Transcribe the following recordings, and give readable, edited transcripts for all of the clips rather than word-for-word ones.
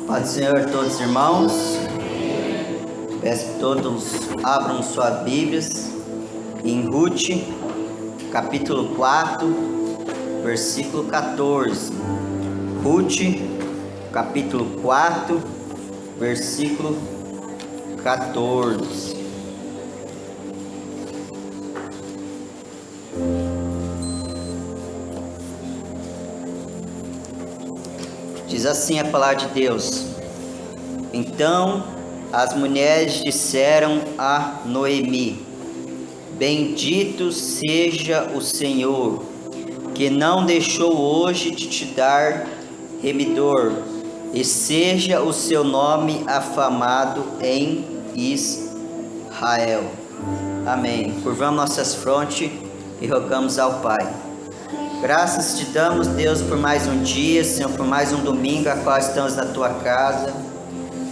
Paz do Senhor a todos os irmãos. Peço que todos abram suas Bíblias em Ruth, capítulo 4, versículo 14. Ruth, capítulo 4, versículo 14. Diz assim a palavra de Deus: Então as mulheres disseram a Noemi: Bendito seja o Senhor, que não deixou hoje de te dar remidor, e seja o seu nome afamado em Israel. Amém. Curvamos nossas frontes e rogamos ao Pai. Graças te damos, Deus, por mais um dia, Senhor, por mais um domingo a qual estamos na Tua casa,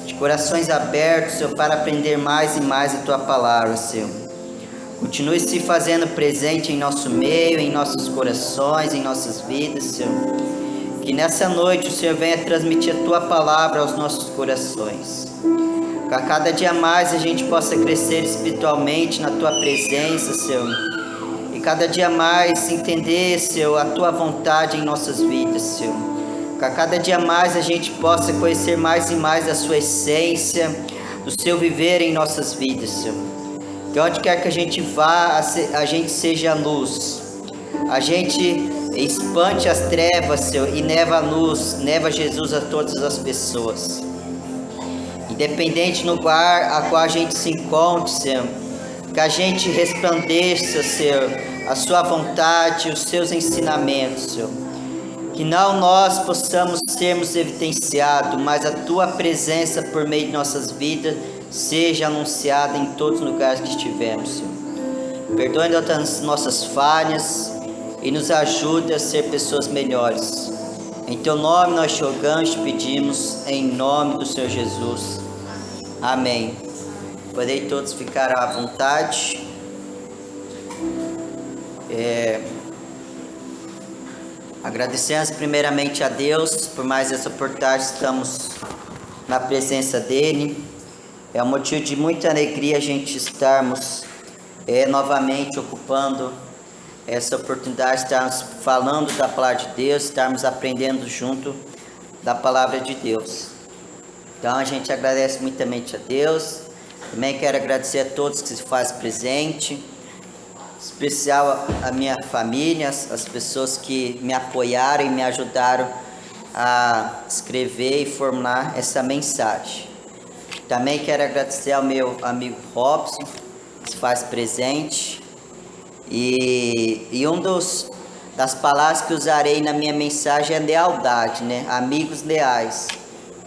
de corações abertos, Senhor, para aprender mais e mais a Tua palavra, Senhor. Continue se fazendo presente em nosso meio, em nossos corações, em nossas vidas, Senhor. Que nessa noite o Senhor venha transmitir a Tua palavra aos nossos corações. Que a cada dia mais a gente possa crescer espiritualmente na Tua presença, Senhor. Cada dia mais entender, Senhor, a Tua vontade em nossas vidas, Senhor. Que a cada dia mais a gente possa conhecer mais e mais da Sua essência, do Seu viver em nossas vidas, Senhor. Que onde quer que a gente vá, a gente seja a luz. A gente espante as trevas, Senhor, e neva a luz, neva Jesus a todas as pessoas. Independente do lugar a qual a gente se encontre, Senhor, que a gente resplandeça, Senhor, a Sua vontade, os Seus ensinamentos, Senhor. Que não nós possamos sermos evidenciados, mas a Tua presença por meio de nossas vidas seja anunciada em todos os lugares que estivermos, Senhor. Perdoe as nossas falhas e nos ajude a ser pessoas melhores. Em Teu nome nós te rogamos e pedimos, em nome do Senhor Jesus. Amém. Podem todos ficar à vontade. Agradecemos primeiramente a Deus por mais essa oportunidade, estamos na presença dEle. É um motivo de muita alegria a gente estarmos novamente ocupando essa oportunidade, estarmos falando da palavra de Deus, estarmos aprendendo junto da palavra de Deus. Então a gente agradece muitamente a Deus. Também quero agradecer a todos que se fazem presente, em especial a minha família, as pessoas que me apoiaram e me ajudaram a escrever e formular essa mensagem. Também quero agradecer ao meu amigo Robson, que se faz presente, e das palavras que usarei na minha mensagem é lealdade, né? Amigos leais.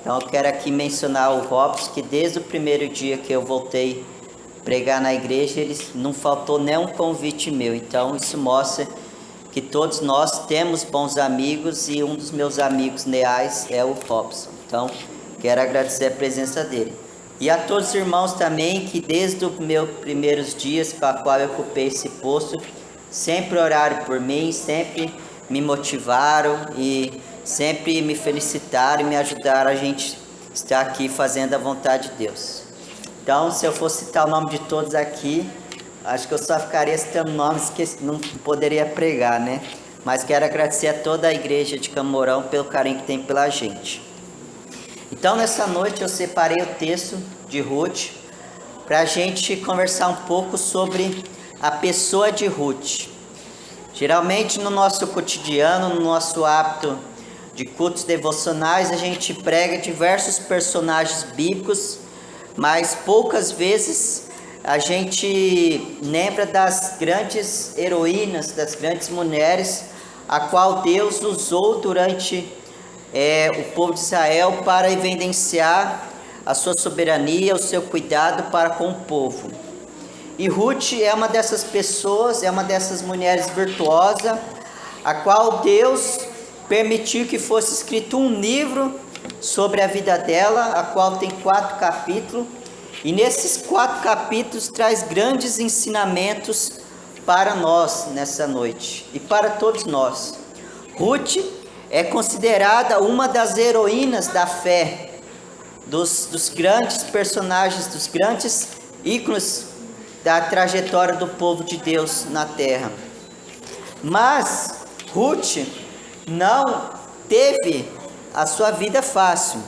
Então eu quero aqui mencionar o Robson, que desde o primeiro dia que eu voltei a pregar na igreja, ele não faltou nenhum convite meu. Então isso mostra que todos nós temos bons amigos e um dos meus amigos leais é o Robson. Então quero agradecer a presença dele. E a todos os irmãos também que desde os meus primeiros dias para qual eu ocupei esse posto, sempre oraram por mim, sempre me motivaram e sempre me felicitaram e me ajudaram a gente estar aqui fazendo a vontade de Deus. Então, se eu fosse citar o nome de todos aqui, acho que eu só ficaria citando nomes que não poderia pregar, né? Mas quero agradecer a toda a igreja de Camorão pelo carinho que tem pela gente. Então, nessa noite eu separei o texto de Ruth para a gente conversar um pouco sobre a pessoa de Ruth. Geralmente no nosso cotidiano, no nosso hábito de cultos devocionais, a gente prega diversos personagens bíblicos, mas poucas vezes a gente lembra das grandes heroínas, das grandes mulheres, a qual Deus usou durante o povo de Israel para evidenciar a sua soberania, o seu cuidado para com o povo. E Ruth é uma dessas pessoas, é uma dessas mulheres virtuosas, a qual Deus permitiu que fosse escrito um livro sobre a vida dela, a qual tem 4 capítulos, e nesses 4 capítulos traz grandes ensinamentos para nós nessa noite, e para todos nós. Ruth é considerada uma das heroínas da fé, dos grandes personagens, dos grandes ícones da trajetória do povo de Deus na terra. Mas Ruth não teve a sua vida fácil.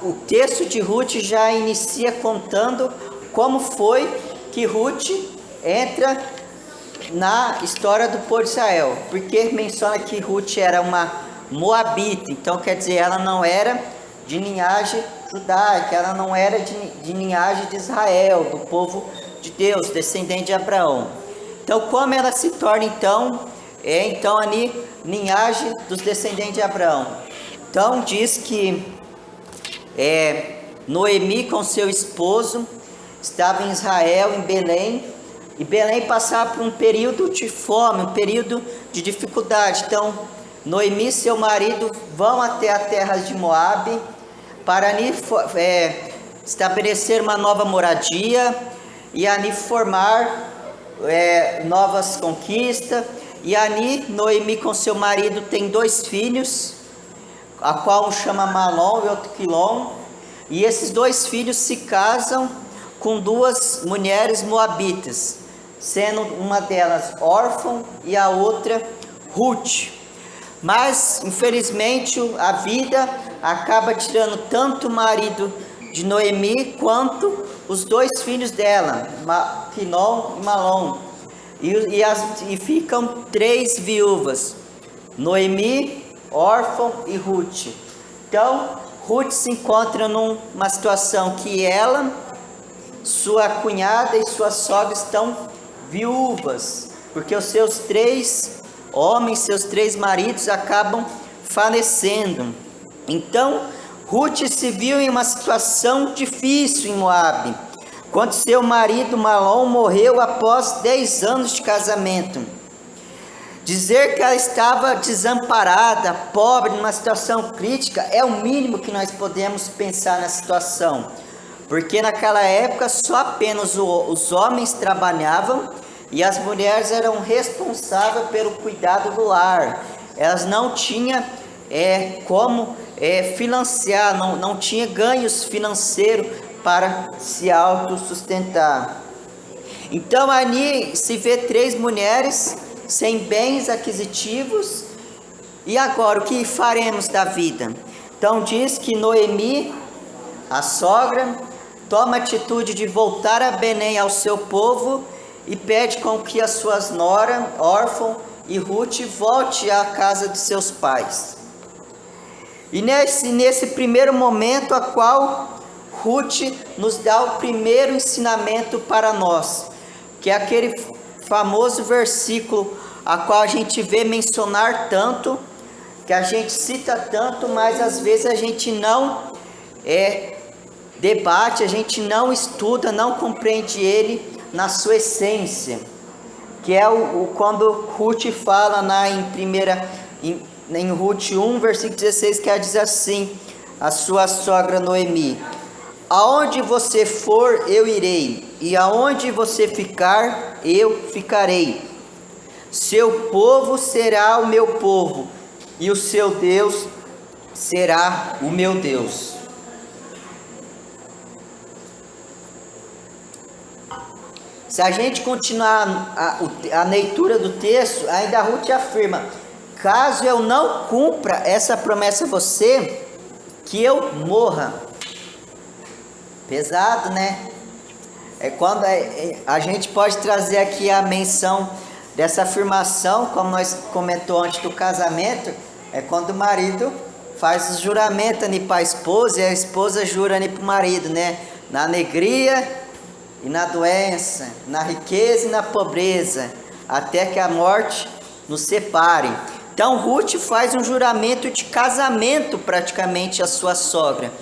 O texto de Ruth já inicia contando como foi que Ruth entra na história do povo de Israel, porque menciona que Ruth era uma moabita, então quer dizer, ela não era de linhagem judaica, ela não era de linhagem de Israel, do povo de Deus, descendente de Abraão. Então, como ela se torna então ali linhagem dos descendentes de Abraão? Então diz que Noemi com seu esposo estava em Israel, em Belém, e Belém passava por um período de fome, um período de dificuldade. Então Noemi e seu marido vão até a terra de Moabe para ali estabelecer uma nova moradia e ali formar novas conquistas. E ali Noemi com seu marido tem 2 filhos, a qual um chama Malom e outro Quilom, e esses 2 filhos se casam com 2 mulheres moabitas, sendo uma delas órfã e a outra Ruth. Mas infelizmente a vida acaba tirando tanto o marido de Noemi quanto os 2 filhos dela, Quilom e Malom, e ficam 3 viúvas, Noemi, órfã e Ruth. Então Ruth se encontra numa situação que ela, sua cunhada e sua sogra estão viúvas, porque os seus 3 homens, seus 3 maridos acabam falecendo. Então Ruth se viu em uma situação difícil em Moabe, quando seu marido Malom morreu após 10 anos de casamento. Dizer que ela estava desamparada, pobre, numa situação crítica, é o mínimo que nós podemos pensar na situação, porque naquela época só apenas os homens trabalhavam e as mulheres eram responsáveis pelo cuidado do lar. Elas não tinham como financiar, não tinha ganhos financeiros para se autossustentar. Então ali se vê 3 mulheres sem bens aquisitivos. E agora o que faremos da vida? Então diz que Noemi, a sogra, toma a atitude de voltar a Belém ao seu povo e pede com que as suas noras, órfã e Ruth, volte à casa de seus pais. E nesse primeiro momento, a qual Ruth nos dá o primeiro ensinamento para nós, que é aquele famoso versículo a qual a gente vê mencionar tanto, que a gente cita tanto, mas às vezes a gente não debate, a gente não estuda, não compreende ele na sua essência, que é quando Ruth fala em Ruth 1, versículo 16, que ela diz assim, a sua sogra Noemi: aonde você for, eu irei, e aonde você ficar, eu ficarei. Seu povo será o meu povo, e o seu Deus será o meu Deus. Se a gente continuar a leitura do texto, ainda Ruth afirma: caso eu não cumpra essa promessa a você, que eu morra. Pesado, né? Quando a gente pode trazer aqui a menção dessa afirmação, como nós comentou antes do casamento, é quando o marido faz o juramento ali para a esposa, e a esposa jura ali para o marido, né? Na alegria e na doença, na riqueza e na pobreza, até que a morte nos separe. Então Ruth faz um juramento de casamento praticamente à sua sogra,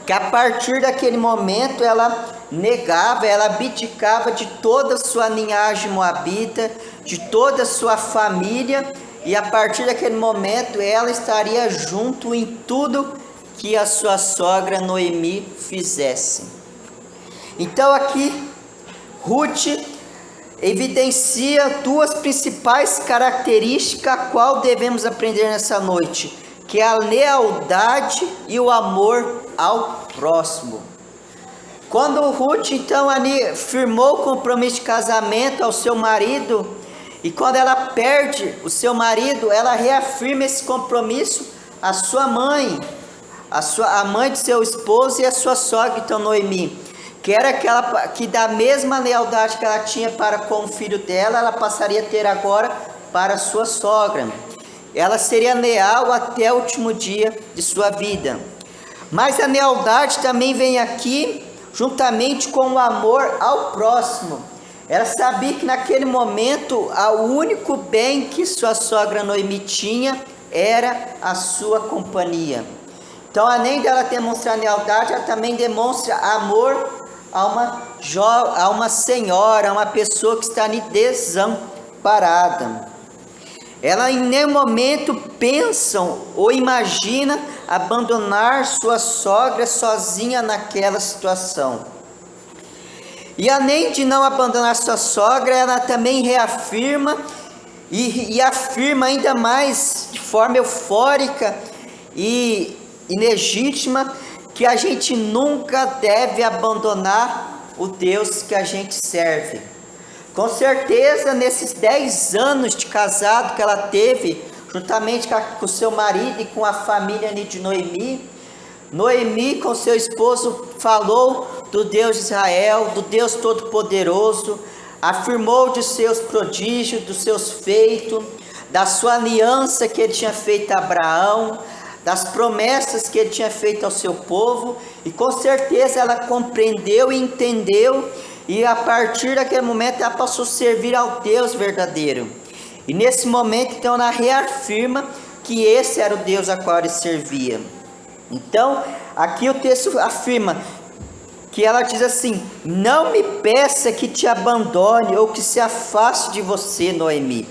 que a partir daquele momento ela negava, ela abdicava de toda a sua linhagem moabita, de toda a sua família, e a partir daquele momento ela estaria junto em tudo que a sua sogra Noemi fizesse. Então aqui Ruth evidencia 2 principais características a qual devemos aprender nessa noite, que é a lealdade e o amor ao próximo. Quando Ruth então ali firmou o compromisso de casamento ao seu marido, e quando ela perde o seu marido, ela reafirma esse compromisso à sua mãe, a mãe de seu esposo e a sua sogra, então Noemi, que era aquela que da mesma lealdade que ela tinha para com o filho dela, ela passaria a ter agora para a sua sogra. Ela seria leal até o último dia de sua vida. Mas a lealdade também vem aqui juntamente com o amor ao próximo. Ela sabia que naquele momento o único bem que sua sogra Noemi tinha era a sua companhia. Então, além dela demonstrar lealdade, ela também demonstra amor a uma senhora, a uma pessoa que está ali desamparada. Ela em nenhum momento pensa ou imagina abandonar sua sogra sozinha naquela situação. E além de não abandonar sua sogra, ela também reafirma e afirma ainda mais de forma eufórica e legítima que a gente nunca deve abandonar o Deus que a gente serve. Com certeza, nesses 10 anos de casado que ela teve, juntamente com o seu marido e com a família de Noemi, Noemi com seu esposo falou do Deus de Israel, do Deus Todo-Poderoso, afirmou de seus prodígios, dos seus feitos, da sua aliança que ele tinha feito a Abraão, das promessas que ele tinha feito ao seu povo, e com certeza ela compreendeu e entendeu, e a partir daquele momento ela passou a servir ao Deus verdadeiro. E nesse momento então ela reafirma que esse era o Deus a qual ele servia. Então aqui o texto afirma que ela diz assim: não me peça que te abandone ou que se afaste de você, Noemi.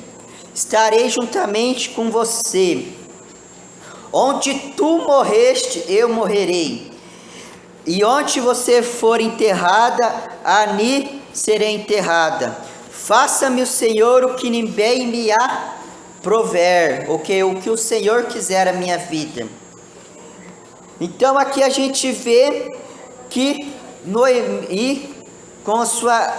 Estarei juntamente com você. Onde tu morreste, eu morrerei. E onde você for enterrada, ali serei enterrada. Faça-me o Senhor o que ninguém me aprover, o que o Senhor quiser a minha vida. Então aqui a gente vê que Noemi, com a sua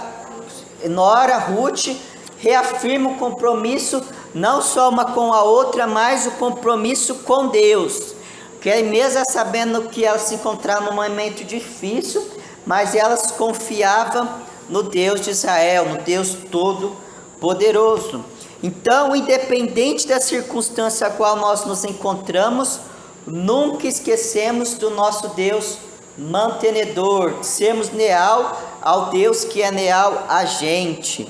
nora Ruth, reafirma o compromisso, não só uma com a outra, mas o compromisso com Deus. Que mesmo sabendo que ela se encontrava num momento difícil, mas elas confiavam no Deus de Israel, no Deus Todo-Poderoso. Então, independente da circunstância a qual nós nos encontramos, nunca esquecemos do nosso Deus mantenedor, de sermos leal ao Deus que é leal a gente.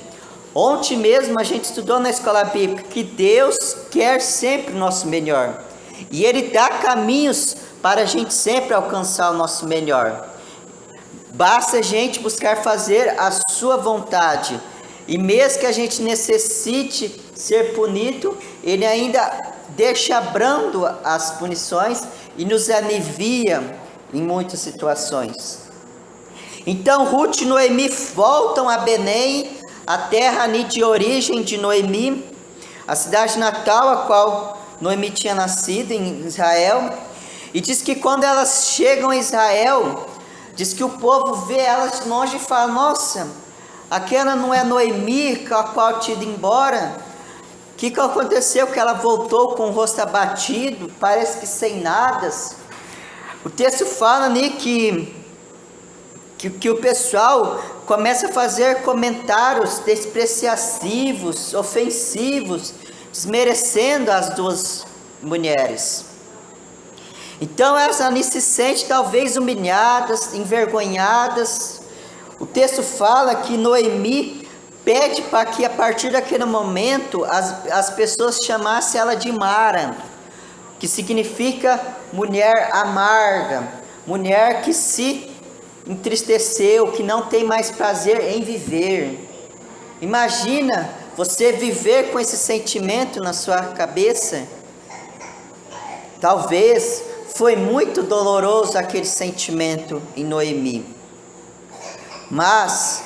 Ontem mesmo a gente estudou na escola bíblica que Deus quer sempre o nosso melhor. E Ele dá caminhos para a gente sempre alcançar o nosso melhor. Basta a gente buscar fazer a sua vontade. E mesmo que a gente necessite ser punido, Ele ainda deixa brando as punições e nos alivia em muitas situações. Então Ruth e Noemi voltam a Belém, a terra de origem de Noemi, a cidade natal a qual Noemi tinha nascido em Israel. E diz que quando elas chegam a Israel, diz que o povo vê elas de longe e fala: nossa, aquela não é Noemi com a qual tinha ido embora? O que aconteceu que ela voltou com o rosto abatido, parece que sem nada? O texto fala ali que o pessoal começa a fazer comentários despreciativos, ofensivos, desmerecendo as duas mulheres. Então elas ali se sentem talvez humilhadas, envergonhadas. O texto fala que Noemi pede para que a partir daquele momento as pessoas chamassem ela de Mara, que significa mulher amarga, mulher que se entristeceu, que não tem mais prazer em viver. Imagina você viver com esse sentimento na sua cabeça. Talvez foi muito doloroso aquele sentimento em Noemi. Mas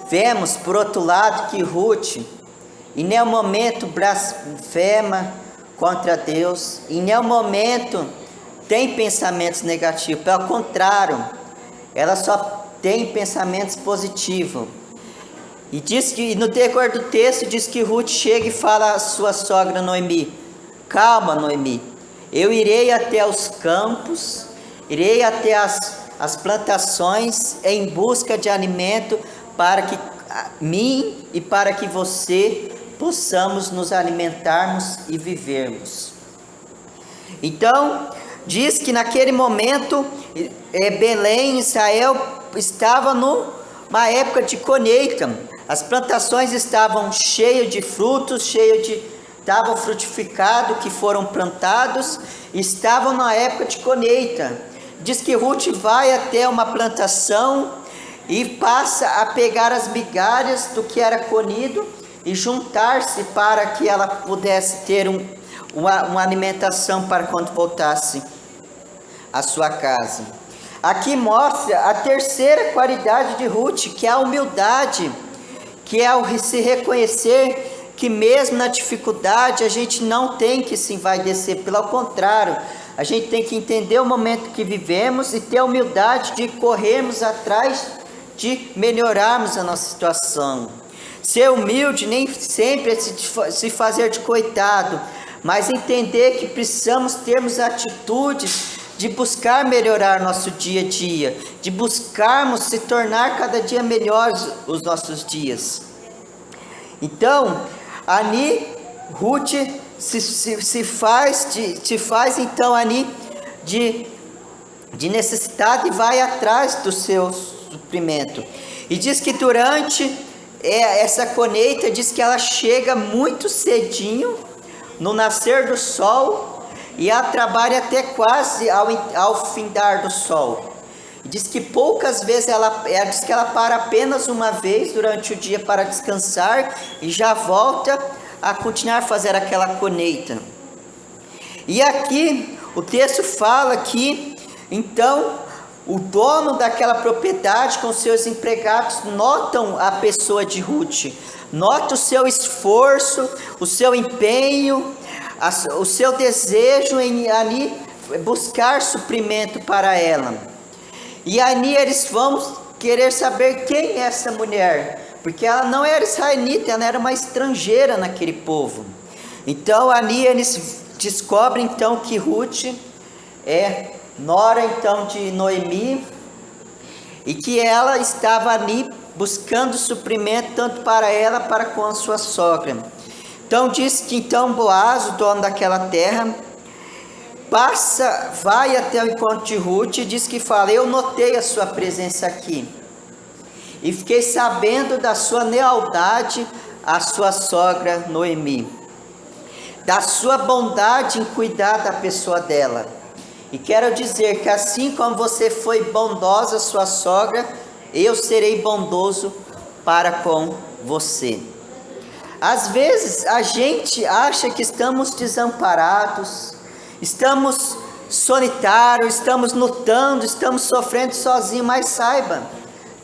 vemos por outro lado que Ruth em nenhum momento blasfema contra Deus. Em nenhum momento tem pensamentos negativos. Pelo contrário, ela só tem pensamentos positivos. E diz que no decorrer do texto diz que Ruth chega e fala à sua sogra Noemi: calma, Noemi, eu irei até os campos, irei até as plantações em busca de alimento para que mim e para que você possamos nos alimentarmos e vivermos. Então, diz que naquele momento, Belém, Israel, estava numa época de colheita. As plantações estavam cheias de frutos, estavam frutificados, que foram plantados, estavam na época de colheita. Diz que Ruth vai até uma plantação e passa a pegar as migalhas do que era colhido e juntar-se para que ela pudesse ter uma alimentação para quando voltasse à sua casa. Aqui mostra a terceira qualidade de Ruth, que é a humildade, que é o se reconhecer que mesmo na dificuldade a gente não tem que se envaidecer, pelo contrário, a gente tem que entender o momento que vivemos e ter a humildade de corrermos atrás de melhorarmos a nossa situação. Ser humilde nem sempre é se fazer de coitado, mas entender que precisamos termos atitudes de buscar melhorar nosso dia a dia, de buscarmos se tornar cada dia melhores os nossos dias. Então, Ruth se faz então de necessidade e vai atrás do seu suprimento. E diz que durante essa colheita, diz que ela chega muito cedinho, no nascer do sol, e ela trabalha até quase ao findar do sol. Diz que poucas vezes ela diz que ela para apenas uma vez durante o dia para descansar e já volta a continuar a fazer aquela colheita. E aqui o texto fala que então o dono daquela propriedade com seus empregados notam a pessoa de Ruth, nota o seu esforço, o seu empenho, o seu desejo em ali buscar suprimento para ela. E ali eles vão querer saber quem é essa mulher, porque ela não era israelita, ela era uma estrangeira naquele povo. Então ali eles descobrem então que Ruth é nora então de Noemi, e que ela estava ali buscando suprimento tanto para ela para com a sua sogra. Então diz que então Boaz, o dono daquela terra, vai até o encontro de Ruth e diz que fala: eu notei a sua presença aqui e fiquei sabendo da sua lealdade à sua sogra Noemi, da sua bondade em cuidar da pessoa dela. E quero dizer que assim como você foi bondosa à sua sogra, eu serei bondoso para com você. Às vezes a gente acha que estamos desamparados, estamos solitários, estamos lutando, estamos sofrendo sozinhos, mas saiba,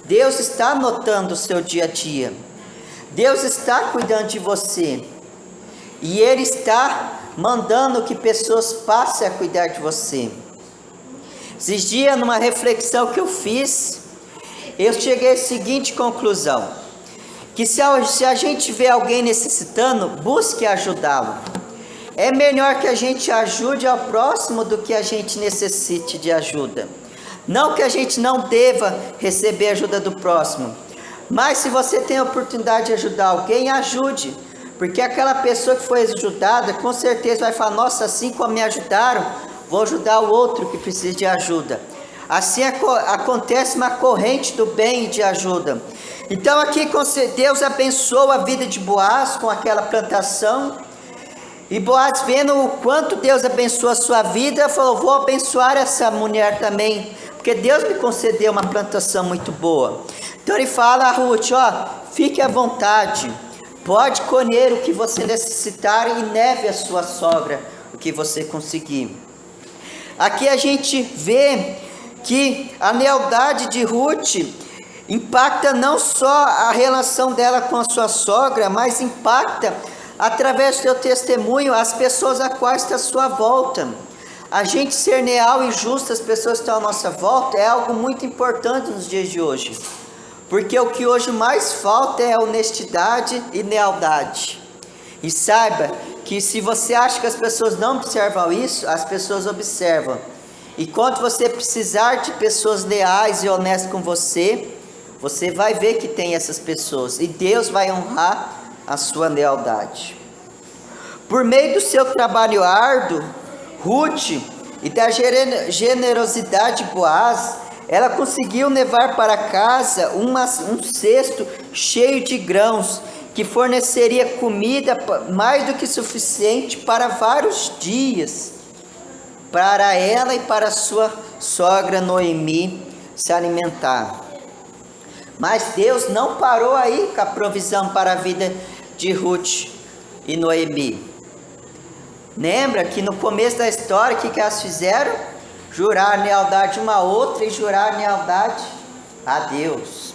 Deus está notando o seu dia a dia. Deus está cuidando de você. E Ele está mandando que pessoas passem a cuidar de você. Esses dias, numa reflexão que eu fiz, eu cheguei à seguinte conclusão: que se a gente vê alguém necessitando, busque ajudá-lo. É melhor que a gente ajude ao próximo do que a gente necessite de ajuda. Não que a gente não deva receber ajuda do próximo, mas se você tem a oportunidade de ajudar alguém, ajude. Porque aquela pessoa que foi ajudada, com certeza vai falar: nossa, assim como me ajudaram, vou ajudar o outro que precisa de ajuda. Assim acontece uma corrente do bem e de ajuda. Então aqui Deus abençoou a vida de Boaz com aquela plantação. E Boaz, vendo o quanto Deus abençoou a sua vida, falou: vou abençoar essa mulher também, porque Deus me concedeu uma plantação muito boa. Então ele fala a Ruth: fique à vontade, pode colher o que você necessitar e leve a sua sogra o que você conseguir. Aqui a gente vê que a lealdade de Ruth impacta não só a relação dela com a sua sogra, mas impacta através do teu testemunho, as pessoas a quais está à sua volta. A gente ser leal e justo às pessoas que estão à nossa volta é algo muito importante nos dias de hoje. Porque o que hoje mais falta é honestidade e lealdade. E saiba que se você acha que as pessoas não observam isso, as pessoas observam. E quando você precisar de pessoas leais e honestas com você, você vai ver que tem essas pessoas. E Deus vai honrar a sua lealdade. Por meio do seu trabalho árduo, Ruth, e da generosidade de Boaz, ela conseguiu levar para casa um cesto cheio de grãos, que forneceria comida mais do que suficiente para vários dias, para ela e para sua sogra Noemi se alimentar. Mas Deus não parou aí com a provisão para a vida de Ruth e Noemi. Lembra que no começo da história, o que elas fizeram? Jurar lealdade uma a outra e jurar lealdade a Deus.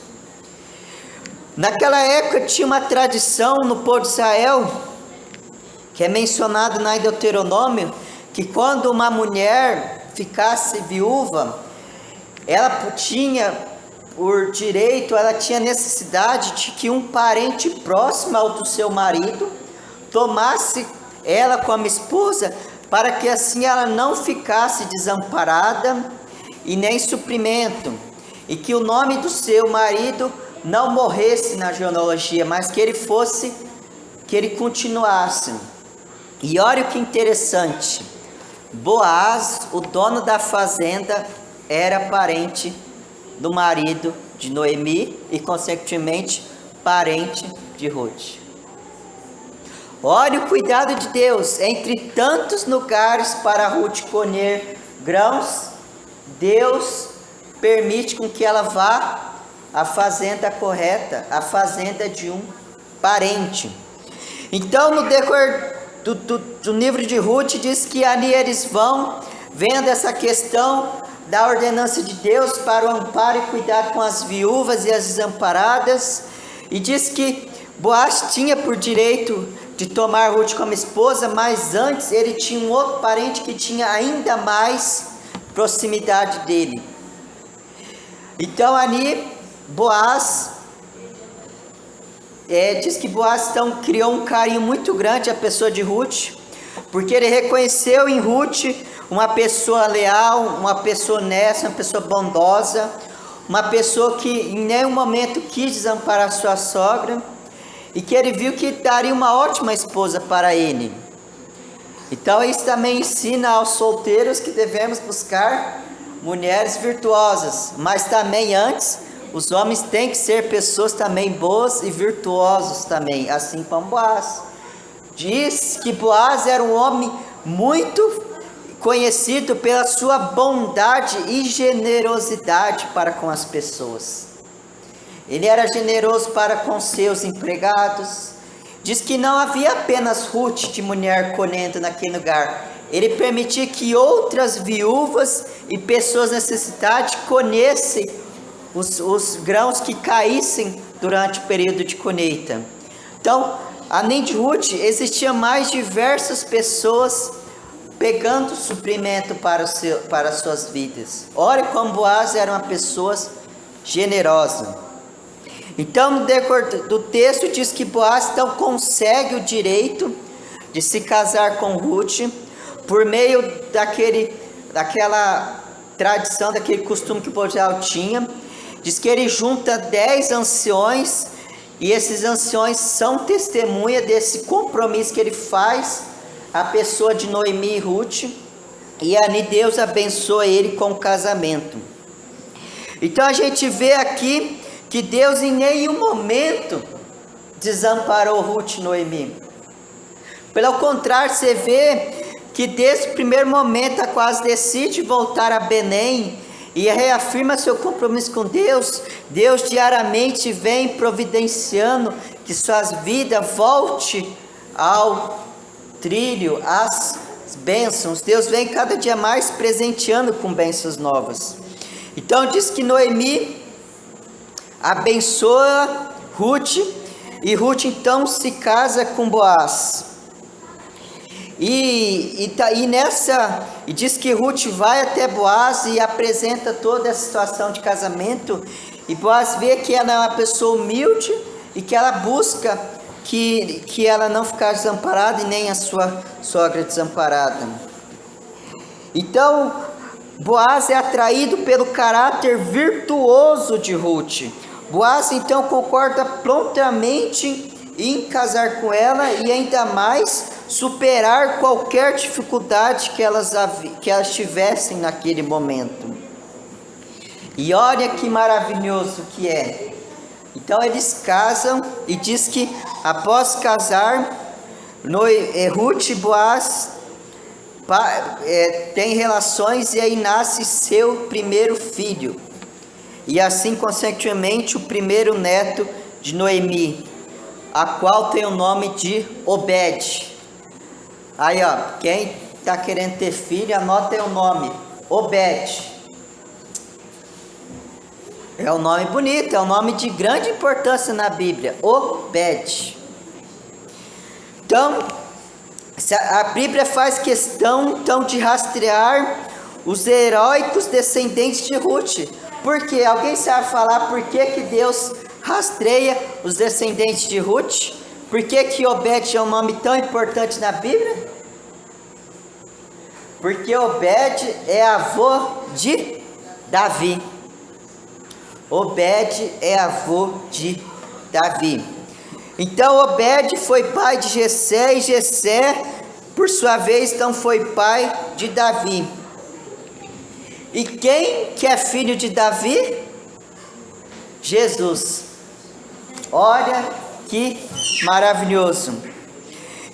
Naquela época tinha uma tradição no povo de Israel, que é mencionado na Deuteronômio, que quando uma mulher ficasse viúva, ela tinha por direito, ela tinha necessidade de que um parente próximo ao do seu marido tomasse ela como esposa, para que assim ela não ficasse desamparada e nem suprimento, e que o nome do seu marido não morresse na genealogia, mas que ele continuasse. E olha o que interessante, Boaz, o dono da fazenda, era parente do marido de Noemi e consequentemente parente de Ruth. Olha o cuidado de Deus, entre tantos lugares para Ruth colher grãos, Deus permite com que ela vá à fazenda correta, à fazenda de um parente. Então, no decorrer do livro de Ruth, diz que ali eles vão vendo essa questão da ordenança de Deus para o amparo e cuidado com as viúvas e as desamparadas, e diz que Boaz tinha por direito de tomar Ruth como esposa, mas antes ele tinha um outro parente que tinha ainda mais proximidade dele. Então ali Boaz, diz que Boaz então criou um carinho muito grande à pessoa de Ruth, porque ele reconheceu em Ruth uma pessoa leal, uma pessoa honesta, uma pessoa bondosa, uma pessoa que em nenhum momento quis desamparar sua sogra, e que ele viu que daria uma ótima esposa para ele. Então isso também ensina aos solteiros que devemos buscar mulheres virtuosas, mas também antes, os homens têm que ser pessoas também boas e virtuosos também, assim como Boaz. Diz que Boaz era um homem muito conhecido pela sua bondade e generosidade para com as pessoas. Ele era generoso para com seus empregados. Diz que não havia apenas Ruth de mulher colhendo naquele lugar. Ele permitia que outras viúvas e pessoas necessitadas colhessem os grãos que caíssem durante o período de colheita. Então, além de Ruth, existiam mais diversas pessoas pegando suprimento para as suas vidas. Olha como Boaz era uma pessoa generosa. Então, no decorrer do texto, diz que Boaz então consegue o direito de se casar com Ruth, por meio daquela tradição, daquele costume que o povo de Israel tinha. Diz que ele junta 10 anciões, e esses anciões são testemunha desse compromisso que ele faz à pessoa de Noemi e Ruth, e ali Deus abençoa ele com o casamento. Então a gente vê aqui que Deus em nenhum momento desamparou Ruth e Noemi. Pelo contrário, você vê que desde o primeiro momento a quase decide voltar a Belém e reafirma seu compromisso com Deus. Deus diariamente vem providenciando que suas vidas volte ao trilho, às bênçãos. Deus vem cada dia mais presenteando com bênçãos novas. Então diz que Noemi abençoa Ruth E Ruth então se casa com Boaz. E diz que Ruth vai até Boaz e apresenta toda a situação de casamento. E Boaz vê que ela é uma pessoa humilde e que ela busca que ela não ficar desamparada e nem a sua sogra desamparada. Então, Boaz é atraído pelo caráter virtuoso de Ruth. Boaz então concorda prontamente em casar com ela e ainda mais superar qualquer dificuldade que elas tivessem naquele momento. E olha que maravilhoso que é. Então eles casam e diz que após casar, Ruth e Boaz têm relações e aí nasce seu primeiro filho. E assim, consequentemente, o primeiro neto de Noemi, a qual tem o nome de Obed. Aí, ó, quem está querendo ter filho, anota aí o nome, Obed. É um nome bonito, é um nome de grande importância na Bíblia, Obed. Então, a Bíblia faz questão então de rastrear os heróicos descendentes de Ruth. Por quê? Alguém sabe falar por que Deus rastreia os descendentes de Ruth? Por que Obed é um nome tão importante na Bíblia? Porque Obed é avô de Davi. Obed é avô de Davi. Então Obed foi pai de Jessé e Jessé, por sua vez, então foi pai de Davi. E quem que é filho de Davi? Jesus. Olha que maravilhoso.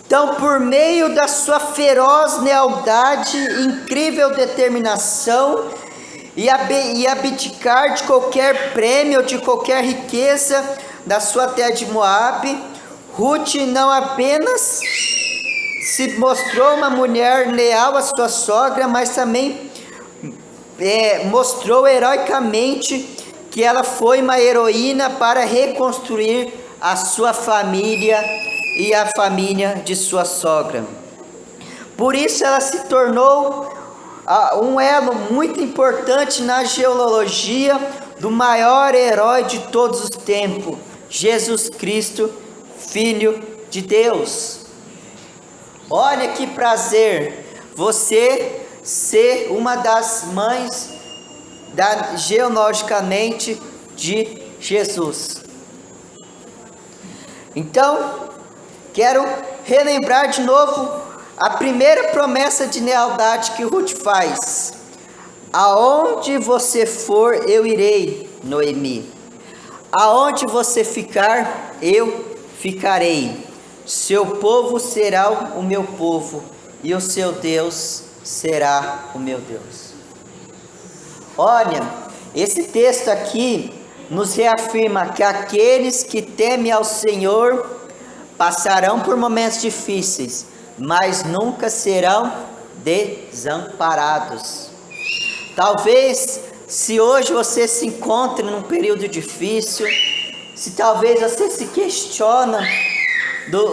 Então, por meio da sua feroz lealdade, incrível determinação e abdicar de qualquer prêmio, de qualquer riqueza da sua terra de Moabe, Ruth não apenas se mostrou uma mulher leal à sua sogra, mas também mostrou heroicamente que ela foi uma heroína para reconstruir a sua família e a família de sua sogra. Por isso ela se tornou um elo muito importante na genealogia do maior herói de todos os tempos, Jesus Cristo, Filho de Deus. Olha que prazer você ser uma das mães genealogicamente de Jesus. Então, quero relembrar de novo a primeira promessa de lealdade que Ruth faz. Aonde você for, eu irei, Noemi. Aonde você ficar, eu ficarei. Seu povo será o meu povo, e o seu Deus será o meu Deus. Olha, esse texto aqui nos reafirma que aqueles que temem ao Senhor passarão por momentos difíceis, mas nunca serão desamparados. Talvez, se hoje você se encontre num período difícil, se talvez você se questiona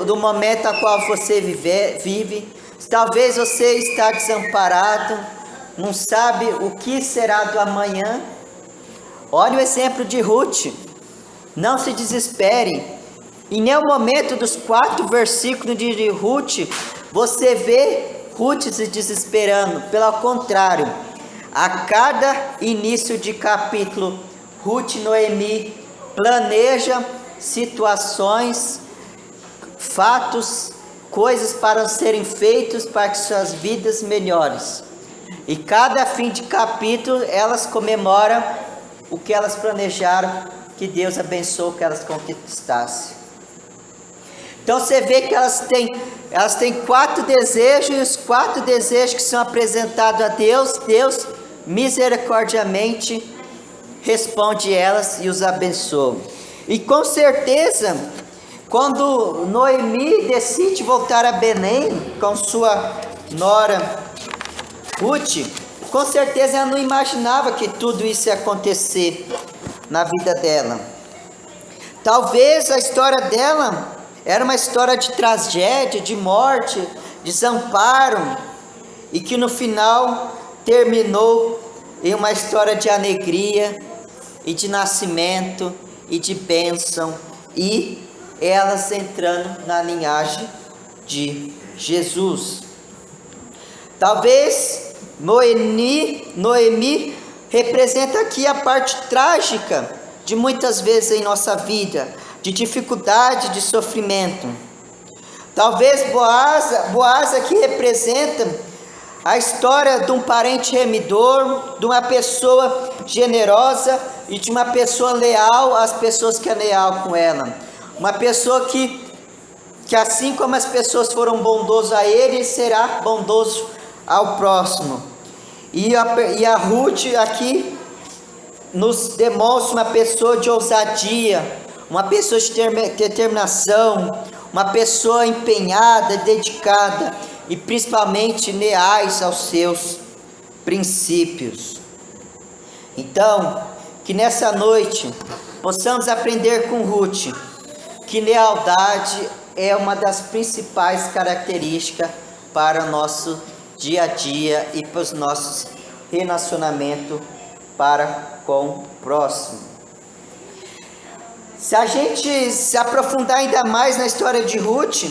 do momento a qual você vive, se talvez você está desamparado, não sabe o que será do amanhã, olha o exemplo de Ruth. Não se desespere. Em nenhum momento dos 4 versículos de Ruth, você vê Ruth se desesperando. Pelo contrário, a cada início de capítulo, Ruth e Noemi planeja situações, fatos, coisas para serem feitos para que suas vidas melhores. E cada fim de capítulo elas comemoram o que elas planejaram, que Deus abençoou que elas conquistassem. Então você vê que elas têm 4 desejos, e os 4 desejos que são apresentados a Deus, Deus misericordiamente responde elas e os abençoa. E com certeza, quando Noemi decide voltar a Belém com sua nora Ruth, com certeza ela não imaginava que tudo isso ia acontecer na vida dela. Talvez a história dela era uma história de tragédia, de morte, desamparo, e que no final terminou em uma história de alegria e de nascimento e de bênção, e elas entrando na linhagem de Jesus. Talvez Noemi representa aqui a parte trágica de muitas vezes em nossa vida, de dificuldade, de sofrimento. Talvez Boaz aqui representa a história de um parente remidor, de uma pessoa generosa e de uma pessoa leal às pessoas que é leal com ela. Uma pessoa que assim como as pessoas foram bondosas a ele, será bondoso ao próximo. E a Ruth aqui nos demonstra uma pessoa de ousadia, uma pessoa de determinação, uma pessoa empenhada, dedicada e principalmente leais aos seus princípios. Então, que nessa noite possamos aprender com Ruth que lealdade é uma das principais características para o nosso dia a dia e para os nossos relacionamentos para com o próximo. Se a gente se aprofundar ainda mais na história de Ruth,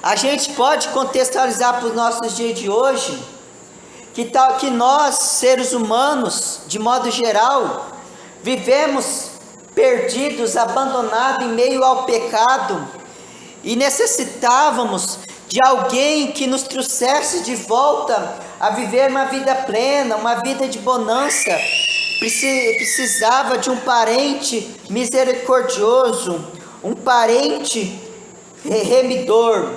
a gente pode contextualizar para os nossos dias de hoje, que nós, seres humanos, de modo geral, vivemos perdidos, abandonados em meio ao pecado, e necessitávamos de alguém que nos trouxesse de volta a viver uma vida plena, uma vida de bonança. Precisava de um parente misericordioso, um parente remidor,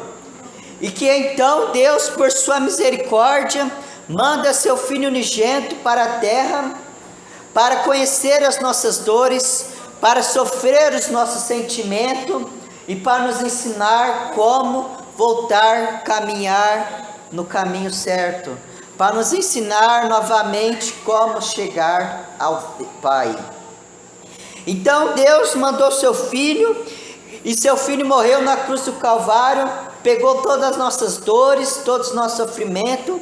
e que então Deus, por sua misericórdia, manda seu Filho unigênito para a terra, para conhecer as nossas dores, para sofrer os nossos sentimentos e para nos ensinar como voltar a caminhar no caminho certo, para nos ensinar novamente como chegar ao Pai. Então Deus mandou seu Filho, e seu Filho morreu na cruz do Calvário, pegou todas as nossas dores, todos os nossos sofrimentos,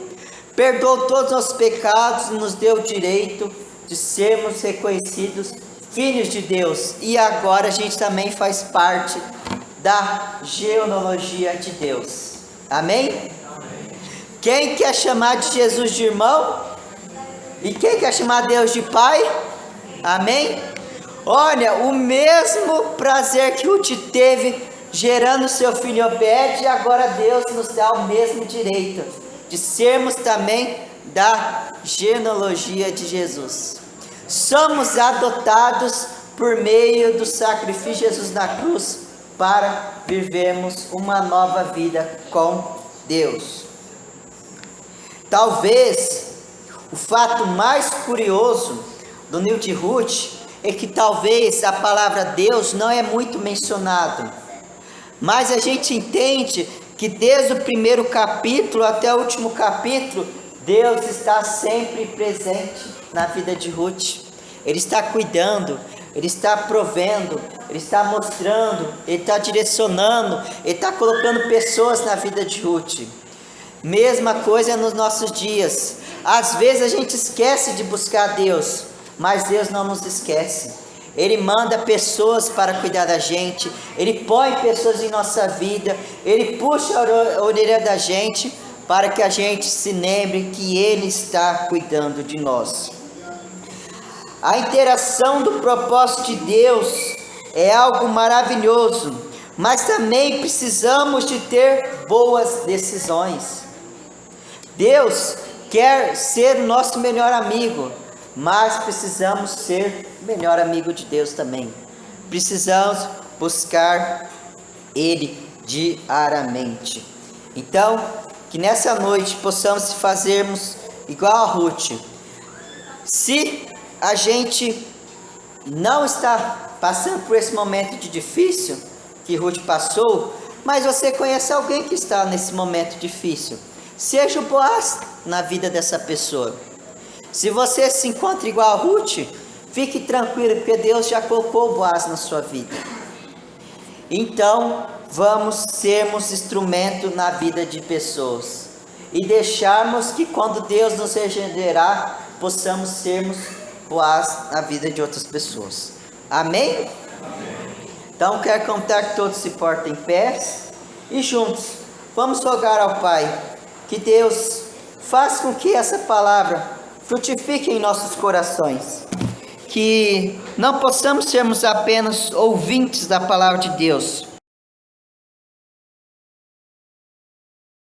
perdoou todos os nossos pecados e nos deu o direito de sermos reconhecidos filhos de Deus. E agora a gente também faz parte da genealogia de Deus. Amém? Amém? Quem quer chamar de Jesus de irmão? E quem quer chamar Deus de Pai? Amém? Olha, o mesmo prazer que Ruth teve gerando seu filho Obed, e agora Deus nos dá o mesmo direito de sermos também da genealogia de Jesus. Somos adotados por meio do sacrifício de Jesus na cruz para vivermos uma nova vida com Deus. Talvez o fato mais curioso do livro de Ruth é que talvez a palavra Deus não é muito mencionado, mas a gente entende que desde o primeiro capítulo até o último capítulo, Deus está sempre presente na vida de Ruth. Ele está cuidando, Ele está provendo, Ele está mostrando, Ele está direcionando, Ele está colocando pessoas na vida de Ruth. Mesma coisa nos nossos dias. Às vezes a gente esquece de buscar Deus, mas Deus não nos esquece. Ele manda pessoas para cuidar da gente, Ele põe pessoas em nossa vida, Ele puxa a orelha da gente para que a gente se lembre que Ele está cuidando de nós. A interação do propósito de Deus é algo maravilhoso, mas também precisamos de ter boas decisões. Deus quer ser o nosso melhor amigo, mas precisamos ser melhor amigo de Deus também. Precisamos buscar Ele diariamente. Então, que nessa noite possamos fazermos igual a Ruth. Se a gente não está passando por esse momento de difícil que Ruth passou, mas você conhece alguém que está nesse momento difícil, seja o Boaz na vida dessa pessoa. Se você se encontra igual a Ruth, Fique tranquilo, porque Deus já colocou Boaz na sua vida. Então, vamos sermos instrumento na vida de pessoas. E deixarmos que quando Deus nos regenerar, possamos sermos Boaz na vida de outras pessoas. Amém? Amém. Então, quero contar que todos se portem em pé. E juntos, vamos rogar ao Pai, que Deus faça com que essa palavra frutifique em nossos corações. Que não possamos sermos apenas ouvintes da palavra de Deus,